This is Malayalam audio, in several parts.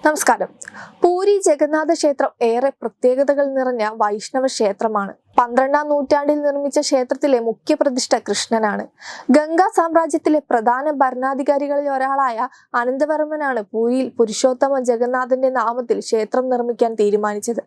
നമസ്കാരം. പൂരി ജഗന്നാഥ ക്ഷേത്രം ഏറെ പ്രത്യേകതകൾ നിറഞ്ഞ വൈഷ്ണവ ക്ഷേത്രമാണ്. 12ാം നൂറ്റാണ്ടിൽ നിർമ്മിച്ച ക്ഷേത്രത്തിലെ മുഖ്യ പ്രതിഷ്ഠ കൃഷ്ണനാണ്. ഗംഗാ സാമ്രാജ്യത്തിലെ പ്രധാന ഭരണാധികാരികളിൽ ഒരാളായ അനന്തവർമ്മനാണ് പൂരിയിൽ പുരുഷോത്തമ ജഗന്നാഥന്റെ നാമത്തിൽ ക്ഷേത്രം നിർമ്മിക്കാൻ തീരുമാനിച്ചത്.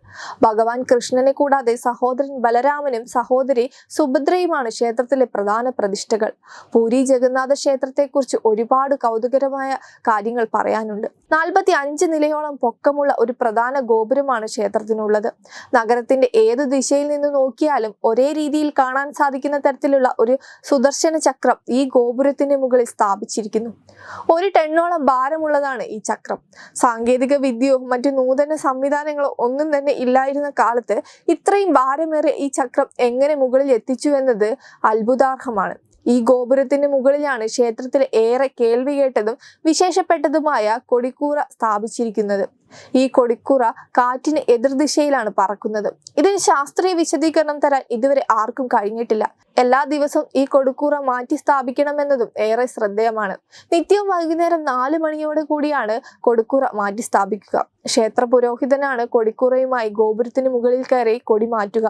ഭഗവാൻ കൃഷ്ണനെ കൂടാതെ സഹോദരൻ ബലരാമനും സഹോദരി സുഭദ്രയുമാണ് ക്ഷേത്രത്തിലെ പ്രധാന പ്രതിഷ്ഠകൾ. പൂരി ജഗന്നാഥ ക്ഷേത്രത്തെക്കുറിച്ച് ഒരുപാട് കൗതുകരമായ കാര്യങ്ങൾ പറയാനുണ്ട്. 45 നിലയോളം പൊക്കമുള്ള ഒരു പ്രധാന ഗോപുരമാണ് ക്ഷേത്രത്തിനുള്ളത്. നഗരത്തിന്റെ ഏതു ദിശയിൽ നിന്ന് നോക്കിയാലും ഒരേ രീതിയിൽ കാണാൻ സാധിക്കുന്ന തരത്തിലുള്ള ഒരു സുദർശന ചക്രം ഈ ഗോപുരത്തിന്റെ മുകളിൽ സ്ഥാപിച്ചിരിക്കുന്നു. 1 ടണ്ണോളം ഭാരമുള്ളതാണ് ഈ ചക്രം. സാങ്കേതിക വിദ്യയോ മറ്റു നൂതന സംവിധാനങ്ങളോ ഒന്നും തന്നെ ഇല്ലായിരുന്ന കാലത്ത് ഇത്രയും ഭാരമേറിയ ഈ ചക്രം എങ്ങനെ മുകളിൽ എത്തിച്ചു എന്നത് അത്ഭുതാർഹമാണ്. ഈ ഗോപുരത്തിന് മുകളിലാണ് ക്ഷേത്രത്തിൽ ഏറെ കേൾവി കേട്ടതും വിശേഷപ്പെട്ടതുമായ കൊടിക്കൂറ സ്ഥാപിച്ചിരിക്കുന്നത്. ഈ കൊടിക്കൂറ കാറ്റിന് എതിർദിശയിലാണ് പറക്കുന്നത്. ഇതിന് ശാസ്ത്രീയ വിശദീകരണം തരാൻ ഇതുവരെ ആർക്കും കഴിഞ്ഞിട്ടില്ല. എല്ലാ ദിവസവും ഈ കൊടിക്കൂറ മാറ്റി സ്ഥാപിക്കണമെന്നതും ഏറെ ശ്രദ്ധേയമാണ്. നിത്യവും വൈകുന്നേരം 4 മണിയോട് കൂടിയാണ് കൊടിക്കൂറ മാറ്റി സ്ഥാപിക്കുക. ക്ഷേത്ര പുരോഹിതനാണ് കൊടിക്കൂറയുമായി ഗോപുരത്തിന് മുകളിൽ കയറി കൊടി മാറ്റുക.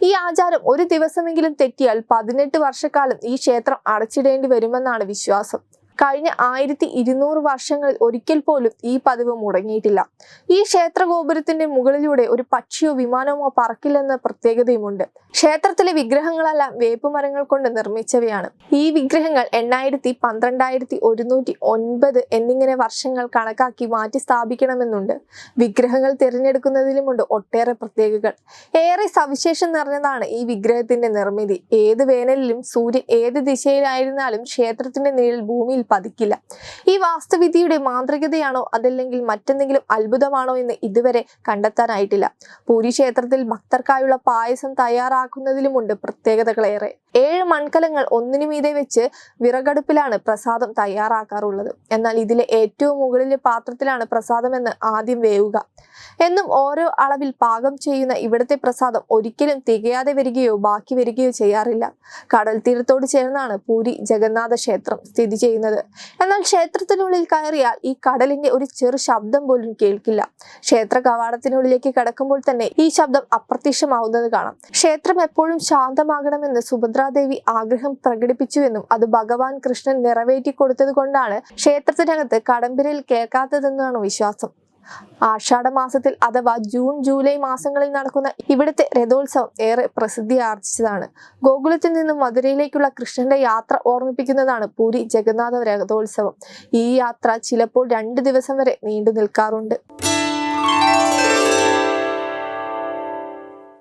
ഈ ആചാരം ഒരു ദിവസമെങ്കിലും തെറ്റിയാൽ 18 വർഷക്കാലം ഈ ക്ഷേത്രം അടച്ചിടേണ്ടി വരുമെന്നാണ് വിശ്വാസം. കഴിഞ്ഞ 1200 വർഷങ്ങളിൽ ഒരിക്കൽ പോലും ഈ പതിവ് മുടങ്ങിയിട്ടില്ല. ഈ ക്ഷേത്ര ഗോപുരത്തിന്റെ മുകളിലൂടെ ഒരു പക്ഷിയോ വിമാനമോ പറക്കില്ലെന്ന പ്രത്യേകതയുമുണ്ട്. ക്ഷേത്രത്തിലെ വിഗ്രഹങ്ങളെല്ലാം വേപ്പുമരങ്ങൾ കൊണ്ട് നിർമ്മിച്ചവയാണ്. ഈ വിഗ്രഹങ്ങൾ 8000, 12109 എന്നിങ്ങനെ വർഷങ്ങൾ കണക്കാക്കി മാറ്റി സ്ഥാപിക്കണമെന്നുണ്ട്. വിഗ്രഹങ്ങൾ തിരഞ്ഞെടുക്കുന്നതിലുമുണ്ട് ഒട്ടേറെ പ്രത്യേകതകൾ. ഏറെ സവിശേഷം നിറഞ്ഞതാണ് ഈ വിഗ്രഹത്തിന്റെ നിർമ്മിതി. ഏത് വേനലിലും സൂര്യൻ ഏത് ദിശയിലായിരുന്നാലും ക്ഷേത്രത്തിന്റെ നിഴൽ ഭൂമിയിൽ പതിക്കില്ല. ഈ വാസ്തുവിദ്യയുടെ മാന്ത്രികതയാണോ അതല്ലെങ്കിൽ മറ്റെന്തെങ്കിലും അത്ഭുതമാണോ എന്ന് ഇതുവരെ കണ്ടെത്താനായിട്ടില്ല. പൂരി ക്ഷേത്രത്തിൽ ഭക്തർക്കായുള്ള പായസം തയ്യാറാക്കുന്നതിലുമുണ്ട് പ്രത്യേകതകളേറെ. 7 മൺകലങ്ങൾ ഒന്നിനു മീതെ വെച്ച് വിറകടുപ്പിലാണ് പ്രസാദം തയ്യാറാക്കാറുള്ളത്. എന്നാൽ ഇതിലെ ഏറ്റവും മുകളിലെ പാത്രത്തിലാണ് പ്രസാദം എന്ന് ആദ്യം വേവുക. എന്നും ഓരോ അളവിൽ പാകം ചെയ്യുന്ന ഇവിടുത്തെ പ്രസാദം ഒരിക്കലും തികയാതെ വരികയോ ബാക്കി വരികയോ ചെയ്യാറില്ല. കടൽ തീരത്തോട് ചേർന്നാണ് പൂരി ജഗന്നാഥ ക്ഷേത്രം സ്ഥിതി ചെയ്യുന്നത്. എന്നാൽ ക്ഷേത്രത്തിനുള്ളിൽ കയറിയാൽ ഈ കടലിന്റെ ഒരു ചെറു ശബ്ദം പോലും കേൾക്കില്ല. ക്ഷേത്ര കവാടത്തിനുള്ളിലേക്ക് കടക്കുമ്പോൾ തന്നെ ഈ ശബ്ദം അപ്രത്യക്ഷമാവുന്നത് കാണാം. ക്ഷേത്രം എപ്പോഴും ശാന്തമാകണമെന്ന് സുഭദ്രാദേവി ആഗ്രഹം പ്രകടിപ്പിച്ചുവെന്നും അത് ഭഗവാൻ കൃഷ്ണൻ നിറവേറ്റി കൊടുത്തത് കൊണ്ടാണ് ക്ഷേത്രത്തിനകത്ത് കടമ്പിരൽ കേൾക്കാത്തതെന്നാണ് വിശ്വാസം. ആഷാഢ മാസത്തിൽ അഥവാ ജൂൺ ജൂലൈ മാസങ്ങളിൽ നടക്കുന്ന ഇവിടുത്തെ രഥോത്സവം ഏറെ പ്രസിദ്ധി ആർജിച്ചതാണ്. ഗോകുലത്തിൽ നിന്നും മധുരയിലേക്കുള്ള കൃഷ്ണന്റെ യാത്ര ഓർമ്മിപ്പിക്കുന്നതാണ് പൂരി ജഗന്നാഥ രഥോത്സവം. ഈ യാത്ര ചിലപ്പോൾ 2 ദിവസം വരെ നീണ്ടു നിൽക്കാറുണ്ട്.